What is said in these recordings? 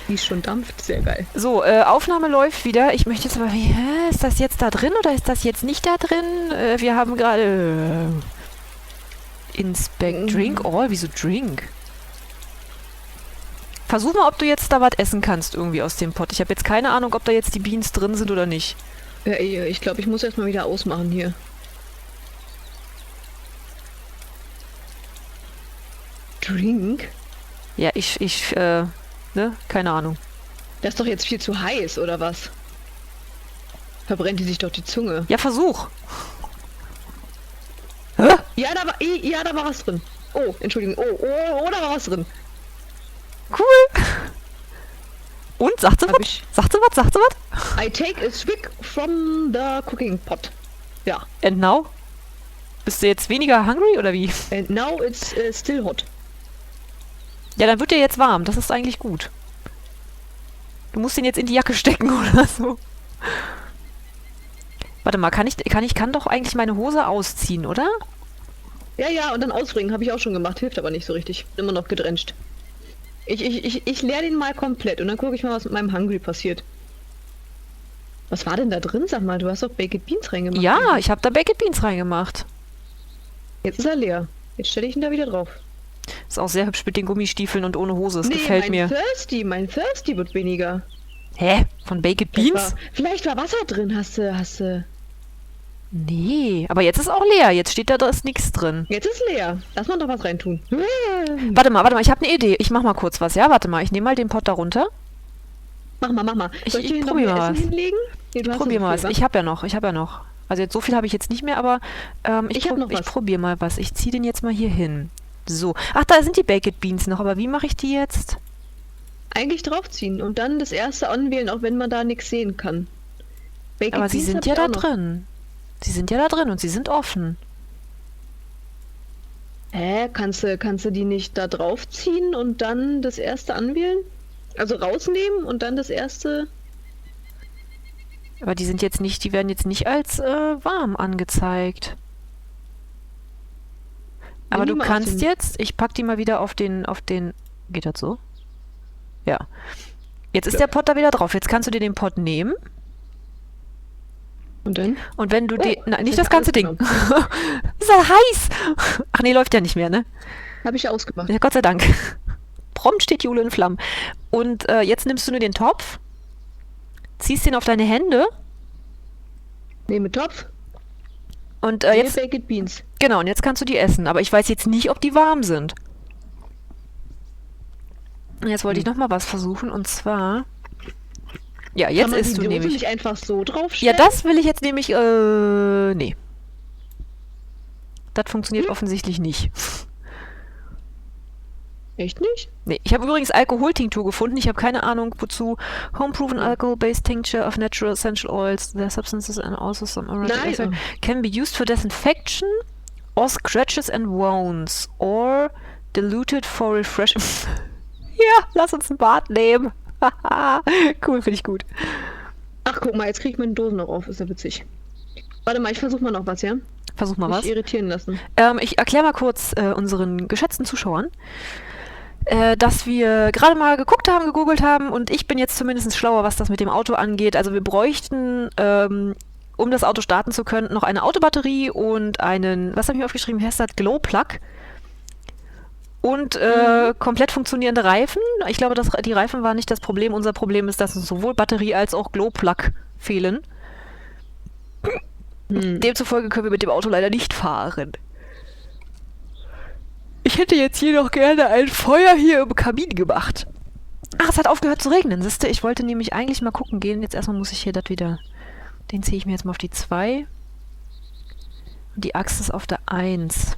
Wie es schon dampft, sehr geil. So, Aufnahme läuft wieder. Ich möchte jetzt aber... Hä, ist das jetzt da drin oder ist das jetzt nicht da drin? Wir haben gerade... Inspect Drink All. Wieso Drink? Versuch mal, ob du jetzt da was essen kannst irgendwie aus dem Pot. Ich habe jetzt keine Ahnung, ob da jetzt die Beans drin sind oder nicht. Ja, ich glaube, ich muss erst mal wieder ausmachen hier. Drink? Ja, ne? Keine Ahnung. Das ist doch jetzt viel zu heiß, oder was? Verbrennt die sich doch die Zunge. Ja, versuch. Hä? Ja, da war was drin. Oh, Entschuldigung. Oh, da war was drin. Cool. Und, sagt sie Hab was? Sagt sie was? Sagt sie was? I take a swig from the cooking pot. Ja. And now? Bist du jetzt weniger hungry oder wie? And now it's still hot. Ja, dann wird der jetzt warm. Das ist eigentlich gut. Du musst den jetzt in die Jacke stecken oder so. Warte mal, kann doch eigentlich meine Hose ausziehen, oder? Ja, und dann ausbringen, habe ich auch schon gemacht. Hilft aber nicht so richtig. Bin immer noch gedrencht. Ich leer den mal komplett und dann gucke ich mal, was mit meinem Hungry passiert. Was war denn da drin? Sag mal, du hast doch Baked Beans reingemacht. Ja, ich habe da Baked Beans reingemacht. Jetzt ist er leer. Jetzt stelle ich ihn da wieder drauf. Ist auch sehr hübsch mit den Gummistiefeln und ohne Hose. Das gefällt mir. Mein Thirsty wird weniger. Hä? Von Baked Beans? Vielleicht war Wasser drin, hast du. Nee, aber jetzt ist auch leer. Jetzt steht da ist nichts drin. Jetzt ist leer. Lass mal doch was reintun. Warte mal, ich habe eine Idee. Ich mach mal kurz was, ja? Warte mal, ich nehme mal den Pot da runter. Mach mal. Soll ich probier mal was. Hinlegen? Nee, Probier mal was. Ich habe ja noch. Also jetzt so viel habe ich jetzt nicht mehr, aber ich probiere mal was. Ich ziehe den jetzt mal hier hin. So. Ach, da sind die Baked Beans noch, aber wie mache ich die jetzt? Eigentlich draufziehen und dann das erste anwählen, auch wenn man da nichts sehen kann. Aber sie sind ja da drin. Sie sind ja da drin und sie sind offen. Kannst du die nicht da draufziehen und dann das erste anwählen? Also rausnehmen und dann das erste... Aber die werden jetzt nicht als warm angezeigt. Aber du kannst jetzt, ich pack die mal wieder auf den, geht das so? Ja. Jetzt ist der Pot da wieder drauf. Jetzt kannst du dir den Pot nehmen. Und dann? Und wenn du nicht das ganze Ding. Ist ja heiß. Ach nee, läuft ja nicht mehr, ne? Habe ich ja ausgemacht. Ja, Gott sei Dank. Prompt steht Jule in Flammen. Und jetzt nimmst du nur den Topf, ziehst den auf deine Hände. Nehme Topf. Und jetzt... Baked Beans. Genau, und jetzt kannst du die essen. Aber ich weiß jetzt nicht, ob die warm sind. Jetzt wollte ich noch mal was versuchen, und zwar... Ja, jetzt isst du nämlich... Kann man die nicht einfach so draufstellen? Ja, das will ich jetzt nämlich... nee. Das funktioniert offensichtlich nicht. Echt nicht? Nee, ich habe übrigens Alkoholtinktur gefunden. Ich habe keine Ahnung, wozu. Home-proven alcohol-based tincture of natural essential oils. Their substances and also some aromatic can be used for disinfection or scratches and wounds or diluted for refreshing. Ja, lass uns ein Bad nehmen. Cool, finde ich gut. Ach, guck mal, jetzt kriege ich meine Dosen noch auf. Ist ja witzig. Warte mal, ich versuche mal noch was, ja? Versuch mal was. Nicht irritieren lassen. Ich erkläre mal kurz unseren geschätzten Zuschauern, dass wir gerade mal gegoogelt haben und ich bin jetzt zumindest schlauer, was das mit dem Auto angeht. Also wir bräuchten, um das Auto starten zu können, noch eine Autobatterie und einen, was habe ich mir aufgeschrieben, heißt das Glow-Plug und komplett funktionierende Reifen. Ich glaube, die Reifen waren nicht das Problem. Unser Problem ist, dass uns sowohl Batterie als auch Glow-Plug fehlen. Demzufolge können wir mit dem Auto leider nicht fahren. Ich hätte jetzt hier noch gerne ein Feuer hier im Kamin gemacht. Ach, es hat aufgehört zu regnen, siehste. Ich wollte nämlich eigentlich mal gucken gehen. Jetzt erstmal muss ich hier das wieder... Den ziehe ich mir jetzt mal auf die 2. Und die Axt ist auf der 1.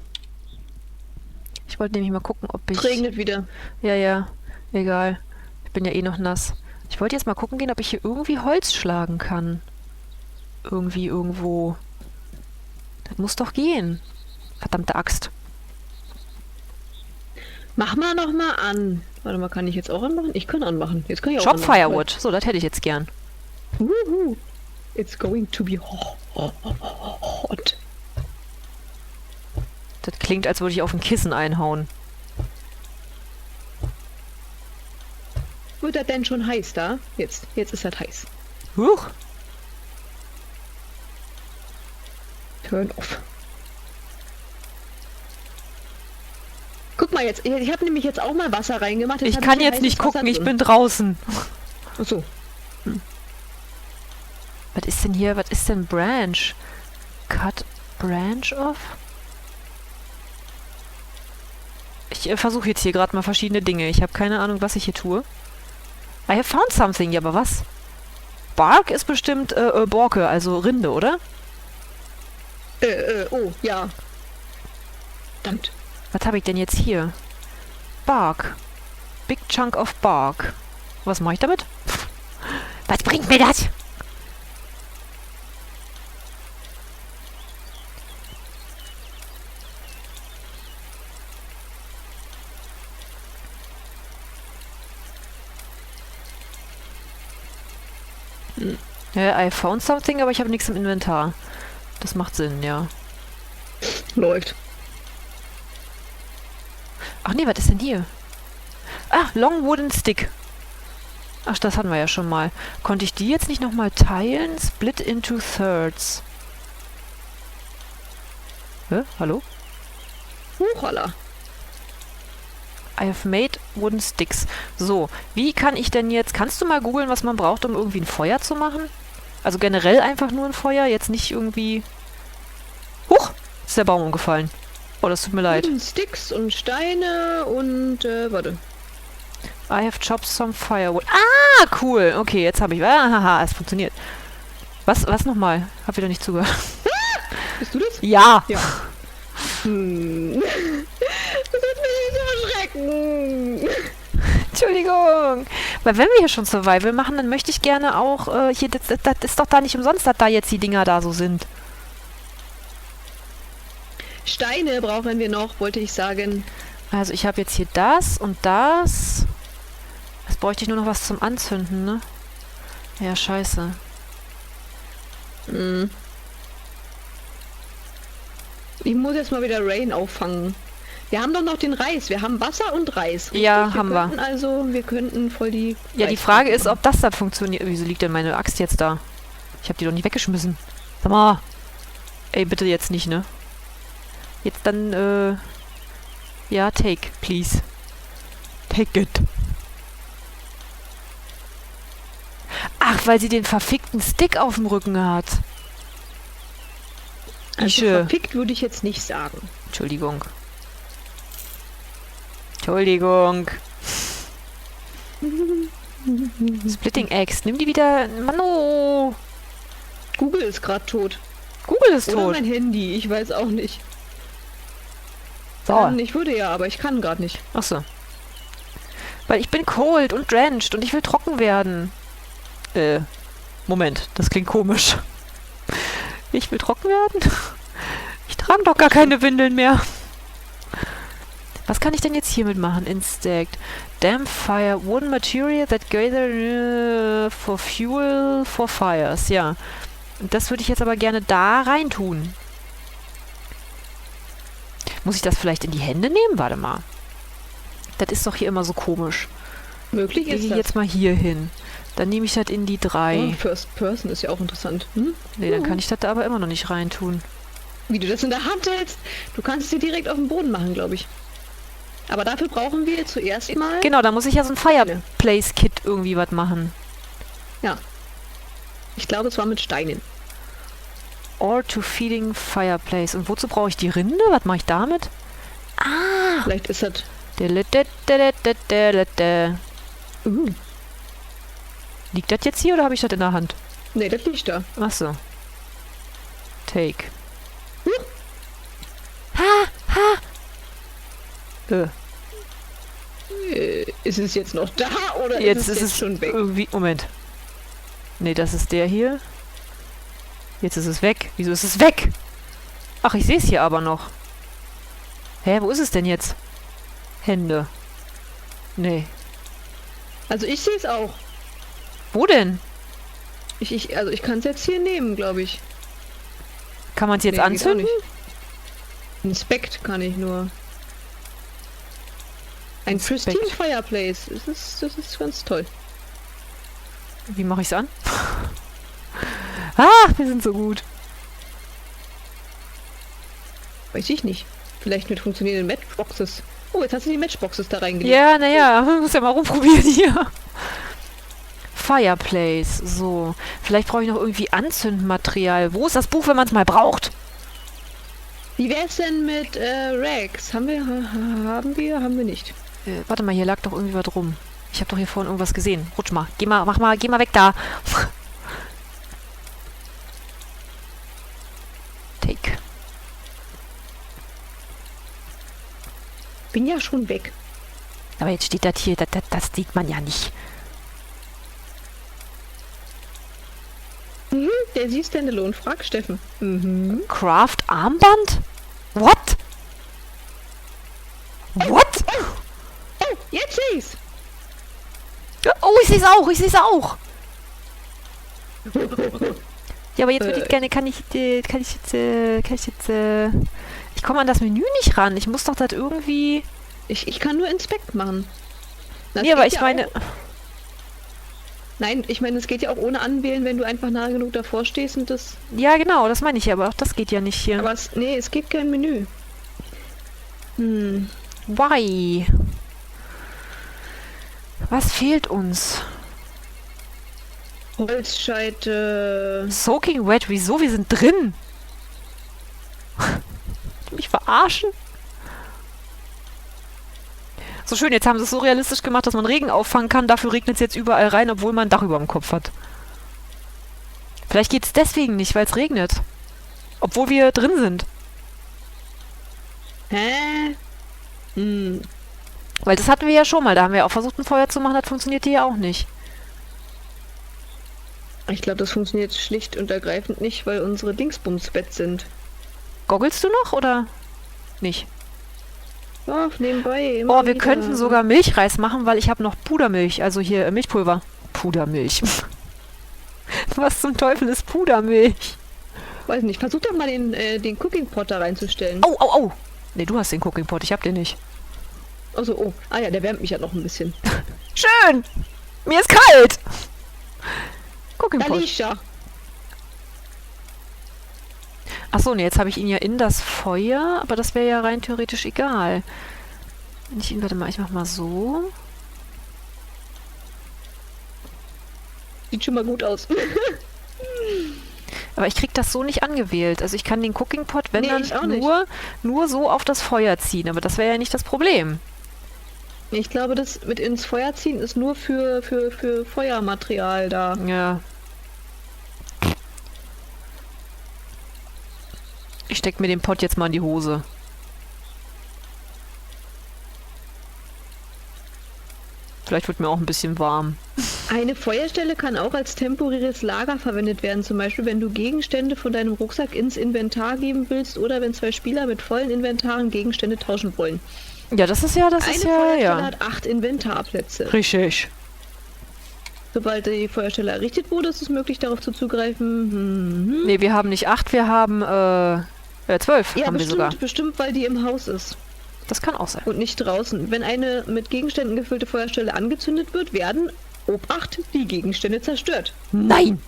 Ich wollte nämlich mal gucken, ob ich... Es regnet wieder. Ja, egal. Ich bin ja eh noch nass. Ich wollte jetzt mal gucken gehen, ob ich hier irgendwie Holz schlagen kann. Irgendwie, irgendwo. Das muss doch gehen. Verdammte Axt. Mach mal noch mal an. Warte mal, kann ich jetzt auch anmachen? Ich kann anmachen. Jetzt kann ich auch Chop Firewood. So, das hätte ich jetzt gern. Woohoo. It's going to be hot. Das klingt, als würde ich auf ein Kissen einhauen. wird das denn schon heiß da? Jetzt ist das heiß. Huch. Turn off. Guck mal jetzt, ich habe nämlich jetzt auch mal Wasser reingemacht. Ich kann jetzt nicht gucken, ich bin draußen. Achso. Was ist denn hier? Was ist denn Branch? Cut Branch off? Ich versuche jetzt hier gerade mal verschiedene Dinge. Ich habe keine Ahnung, was ich hier tue. I have found something. Ja, aber was? Bark ist bestimmt Borke, also Rinde, oder? Oh, ja. Verdammt. Was habe ich denn jetzt hier? Bark. Big chunk of bark. Was mache ich damit? Was bringt mir das? Ja, I found something, aber ich habe nichts im Inventar. Das macht Sinn, ja. Läuft. Ach nee, was ist denn hier? Ah, Long Wooden Stick. Ach, das hatten wir ja schon mal. Konnte ich die jetzt nicht nochmal teilen? Split into thirds. Hä? Hallo? Hochholla. I have made wooden sticks. So, wie kann ich denn jetzt... Kannst du mal googeln, was man braucht, um irgendwie ein Feuer zu machen? Also generell einfach nur ein Feuer, jetzt nicht irgendwie... Huch! Ist der Baum umgefallen. Oh, das tut mir leid. Sticks und Steine und, warte. I have chopped some firewood. Ah, cool. Okay, jetzt habe ich... Ah, haha, es funktioniert. Was nochmal? Hab wieder nicht zugehört. Bist du das? Ja. Ja. Das wird mich so erschrecken. Entschuldigung. Weil wenn wir hier schon Survival machen, dann möchte ich gerne auch... hier, das ist doch da nicht umsonst, dass da jetzt die Dinger da so sind. Steine brauchen wir noch, wollte ich sagen. Also ich habe jetzt hier das und das. Jetzt bräuchte ich nur noch was zum Anzünden, ne? Ja, scheiße. Ich muss jetzt mal wieder Rain auffangen. Wir haben doch noch den Reis. Wir haben Wasser und Reis. Richtig? Ja, haben wir. Also, wir könnten voll die... Ja, die Frage ist, ob das dann funktioniert. Wieso liegt denn meine Axt jetzt da? Ich habe die doch nicht weggeschmissen. Sag mal. Ey, bitte jetzt nicht, ne? Jetzt dann, ja, take, please. Take it. Ach, weil sie den verfickten Stick auf dem Rücken hat. Also verfickt würde ich jetzt nicht sagen. Entschuldigung. Entschuldigung. Splitting Axe. Nimm die wieder... Mano. Google ist gerade tot. Google ist Oder tot. mein Handy. Ich weiß auch nicht. So. Ich würde ja, aber ich kann gerade nicht. Ach so. Weil ich bin cold und drenched und ich will trocken werden. Moment. Das klingt komisch. Ich will trocken werden? Ich trage doch gar keine Windeln mehr. Was kann ich denn jetzt hiermit machen? Insect. Damp fire. Wooden material that gather for fuel for fires. Ja. Und das würde ich jetzt aber gerne da rein tun. Muss ich das vielleicht in die Hände nehmen? Warte mal. Das ist doch hier immer so komisch. Möglich Ich ist gehe das. jetzt mal hier hin. Dann nehme ich das in die 3. Oh, First Person ist ja auch interessant. Hm? Nee, dann kann ich das da aber immer noch nicht reintun. Wie du das in der Hand hältst. Du kannst es dir direkt auf den Boden machen, glaube ich. Aber dafür brauchen wir zuerst mal... Genau, da muss ich ja so ein Fireplace-Kit irgendwie was machen. Ja. Ich glaube, es war mit Steinen. Or to feeding fireplace. Und wozu brauche ich die Rinde? Was mache ich damit? Ah! Vielleicht ist das... Liegt das jetzt hier oder habe ich das in der Hand? Nee, das liegt da. Ach so. Take. Ha! Ha! Ist es jetzt noch da oder Jetzt ist es schon weg? Irgendwie... Moment. Nee, das ist der hier. Jetzt ist es weg. Wieso ist es weg? Ach, ich sehe es hier aber noch. Hä, wo ist es denn jetzt? Hände. Nee. Also ich sehe es auch. Wo denn? Also ich kann es jetzt hier nehmen, glaube ich. Kann man es jetzt Nee, geht auch anzünden? nicht. Inspect kann ich nur. Ein pristine Inspect. Fireplace. Das ist ganz toll. Wie mache ich's an? Ah, wir sind so gut. Weiß ich nicht. Vielleicht mit funktionierenden Matchboxes. Oh, jetzt hast du die Matchboxes da reingelegt. Ja, naja, muss ja mal rumprobieren hier. Fireplace, so. Vielleicht brauche ich noch irgendwie Anzündmaterial. Wo ist das Buch, wenn man es mal braucht? Wie wär's denn mit Rags? Haben wir? Haben wir nicht. Warte mal, hier lag doch irgendwie was rum. Ich habe doch hier vorhin irgendwas gesehen. Rutsch mal. Geh mal weg da. Take. Bin ja schon weg. Aber jetzt steht das hier, das sieht man ja nicht. Mhm, der Sie Standalone. Frag Steffen. Mhm. Craft Armband? What? What? Oh, jetzt sehe ich's. Oh, ich sehe es auch. Ja, aber jetzt würde ich gerne, ich komme an das Menü nicht ran. Ich muss doch das irgendwie... Ich kann nur Inspect machen. Das Nee, aber geht ich ja meine... auch. Nein, ich meine, es geht ja auch ohne Anwählen, wenn du einfach nah genug davor stehst und das... Ja, genau, das meine ich ja, aber auch das geht ja nicht hier. Aber nee, es gibt kein Menü. Hm. Why? Was fehlt uns? Holzscheite... Soaking Wet, wieso? Wir sind drin. Mich verarschen? So schön, jetzt haben sie es so realistisch gemacht, dass man Regen auffangen kann. Dafür regnet es jetzt überall rein, obwohl man ein Dach über dem Kopf hat. Vielleicht geht es deswegen nicht, weil es regnet. Obwohl wir drin sind. Hä? Hm. Weil das hatten wir ja schon mal. Da haben wir auch versucht, ein Feuer zu machen. Das funktionierte ja auch nicht. Ich glaube, das funktioniert schlicht und ergreifend nicht, weil unsere Dingsbums Bett sind. Goggelst du noch oder nicht? Ja, nebenbei immer Oh, wir wieder. könnten sogar Milchreis machen, weil ich habe noch Pudermilch. Also hier Milchpulver. Pudermilch. Was zum Teufel ist Pudermilch? Weiß nicht, versuch doch mal den Cooking Pot da reinzustellen. Au, au, au. Nee, du hast den Cooking Pot. Ich hab den nicht. Also, oh. Ah ja, der wärmt mich ja noch ein bisschen. Schön. Mir ist kalt. Cooking Pot. Alicia. Achso, nee, jetzt habe ich ihn ja in das Feuer, aber das wäre ja rein theoretisch egal. Wenn ich ihn, warte mal, ich mach mal so. Sieht schon mal gut aus. Aber ich krieg das so nicht angewählt. Also ich kann den Cooking Pot, wenn Nee, dann ich auch nicht. nur so auf das Feuer ziehen. Aber das wäre ja nicht das Problem. Ich glaube, das mit ins Feuer ziehen ist nur für Feuermaterial da. Ja. Ich steck mir den Pot jetzt mal in die Hose. Vielleicht wird mir auch ein bisschen warm. Eine Feuerstelle kann auch als temporäres Lager verwendet werden, zum Beispiel wenn du Gegenstände von deinem Rucksack ins Inventar geben willst oder wenn zwei Spieler mit vollen Inventaren Gegenstände tauschen wollen. Ja, das ist ja, Eine Feuerstelle hat 8 Inventarplätze. Richtig. Sobald die Feuerstelle errichtet wurde, ist es möglich, darauf zuzugreifen. Nee, wir haben nicht 8, wir haben 12 Ja, haben wir sogar. bestimmt, weil die im Haus ist Das kann auch sein. und nicht draußen. Wenn eine mit Gegenständen gefüllte Feuerstelle angezündet wird, werden, Obacht, die Gegenstände zerstört. Nein!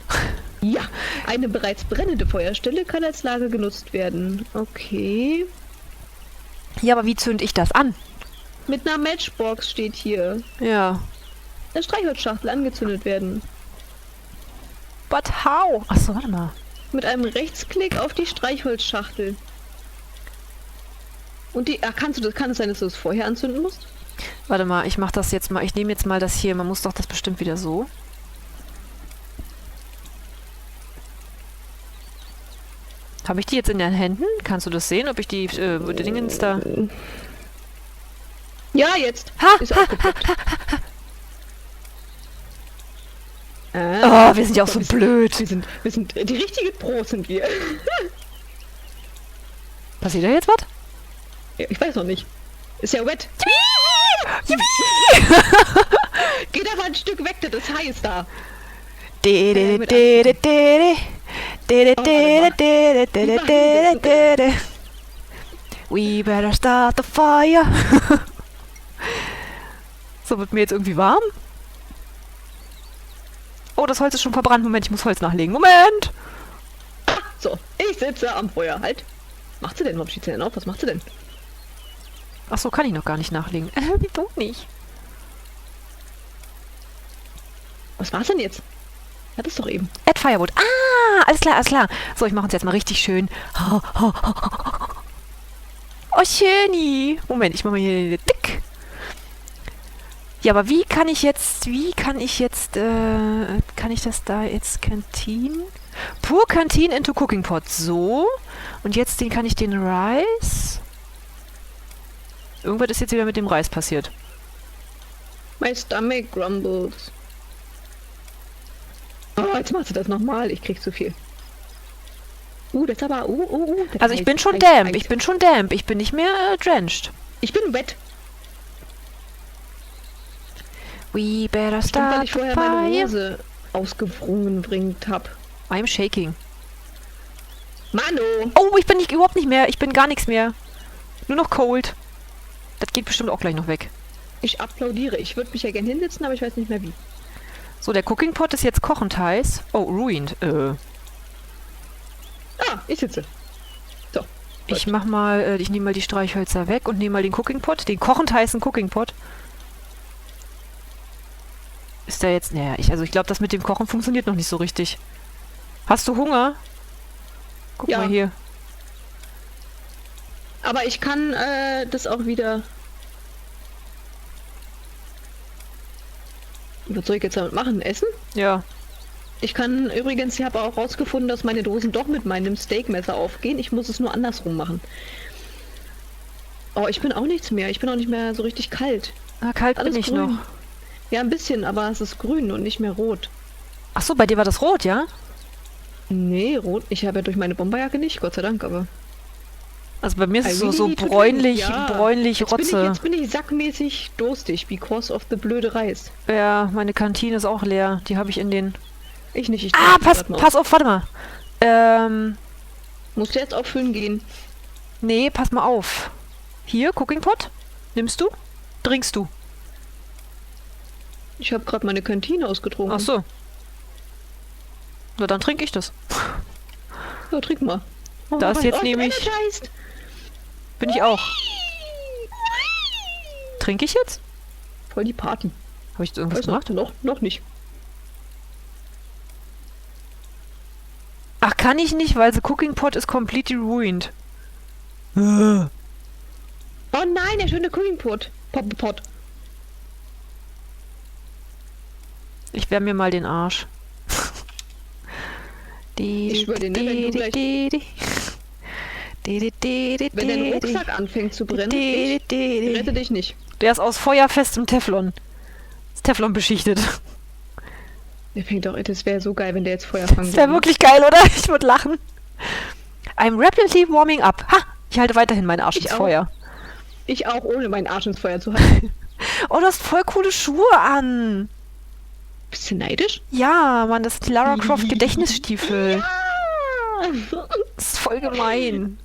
Ja, eine bereits brennende Feuerstelle kann als Lager genutzt werden. Okay. Ja, aber wie zünd ich das an? Mit einer Matchbox steht hier. Ja. Eine Streichholzschachtel angezündet werden. But how? Achso, warte mal. Mit einem Rechtsklick auf die Streichholzschachtel. Und die... Ach, kann es sein, dass du es vorher anzünden musst? Warte mal, ich mach das jetzt mal. Ich nehme jetzt mal das hier. Man muss doch das bestimmt wieder so. Habe ich die jetzt in den Händen? Kannst du das sehen, ob ich die Dingens da... Ja, jetzt. Ha, Ist ha, aufgepoppt. Oh, wir sind ja auch so blöd. Wir sind die richtigen Pros sind wir. Passiert da jetzt was? Ja, ich weiß noch nicht. Ist ja wet. Geh da mal ein Stück weg, das ist heiß da. We better start the fire. So, wird mir jetzt irgendwie warm? Oh, das Holz ist schon verbrannt. Moment, ich muss Holz nachlegen. Moment! So, ich sitze am Feuer. Halt. Was macht sie denn? Warum steht sie denn auf? Was macht sie denn? Ach so, kann ich noch gar nicht nachlegen. Wieso nicht? Was war's denn jetzt? Hat es doch eben. Add Firewood. Ah, alles klar, alles klar. So, ich mache uns jetzt mal richtig schön. Oh, schöni. Moment, ich mache mal hier dick. Ja, aber kann ich das da jetzt Canteen? Pour Canteen into Cooking Pot. So. Und jetzt kann ich den Reis. Irgendwas ist jetzt wieder mit dem Reis passiert. My stomach grumbles. Oh, jetzt machst du das nochmal. Ich krieg zu viel. Das ist aber... das Also ich heißt, bin schon heißt, damp. heißt. Ich bin schon damp. Ich bin nicht mehr drenched. Ich bin wet. We better Stimmt, weil start ich the vorher meine fire. Hose ausgewrungen bringt hab. I'm shaking. Mano! Oh, ich bin überhaupt nicht mehr. Ich bin gar nichts mehr. Nur noch cold. Das geht bestimmt auch gleich noch weg. Ich applaudiere. Ich würde mich ja gern hinsetzen, aber ich weiß nicht mehr wie. So, der Cooking Pot ist jetzt kochend heiß. Oh, ruined. Ich sitze. So. Ich mach mal, ich nehme mal die Streichhölzer weg und nehme mal den Cooking Pot, den kochend heißen Cooking Pot. Ist der jetzt, naja, ich glaube, das mit dem Kochen funktioniert noch nicht so richtig. Hast du Hunger? Guck Ja. mal hier. Aber ich kann das auch wieder... Was soll ich jetzt damit machen? Essen? Ja. Ich kann übrigens, ich habe auch rausgefunden, dass meine Dosen doch mit meinem Steakmesser aufgehen. Ich muss es nur andersrum machen. Oh, ich bin auch nichts mehr. Ich bin auch nicht mehr so richtig kalt. Ah, kalt Alles bin ich grün. noch. Ja, ein bisschen, aber es ist grün und nicht mehr rot. Ach so, bei dir war das rot, ja? Nee, rot. Ich habe ja durch meine Bomberjacke nicht, Gott sei Dank, aber... Also bei mir ist es I so really need to bräunlich, drink. Ja. bräunlich Rotze. Jetzt bin ich sackmäßig durstig, because of the blöde Reis. Ja, meine Kantine ist auch leer. Die habe ich in den... Ich nicht, ich Ah, trinke grad mal. pass auf, warte mal. Musst du jetzt auffüllen gehen? Nee, pass mal auf. Hier, Cooking Pot. Nimmst du? Trinkst du? Ich habe gerade meine Kantine ausgetrunken. Ach so. Na, dann trinke ich das. Ja, trink mal. Oh, Da ist mein jetzt Gott, nämlich- energized. Bin ich auch. Trinke ich jetzt? Voll die Party. Habe ich jetzt irgendwas Weiß gemacht? noch nicht. Ach, kann ich nicht, weil the Cooking Pot is completely ruined. Oh nein, der schöne Cooking Pot. Pot. Ich wärme mir mal den Arsch. Ich schwöre dir, ne, wenn du gleich- Wenn dein Rucksack anfängt zu brennen, ich rette dich nicht. Der ist aus feuerfestem Teflon. Ist Teflon beschichtet. Der fängt doch, das wäre so geil, wenn der jetzt Feuer fangen Das wäre wirklich geil, oder? Ich würde lachen. I'm rapidly warming up. Ha! Ich halte weiterhin meinen Arsch Ich ins auch. Feuer. Ich auch, ohne meinen Arsch ins Feuer zu halten. Oh, du hast voll coole Schuhe an. Bist du neidisch? Ja, Mann, das sind die Lara Croft Gedächtnisstiefel. Ja! Das ist voll gemein.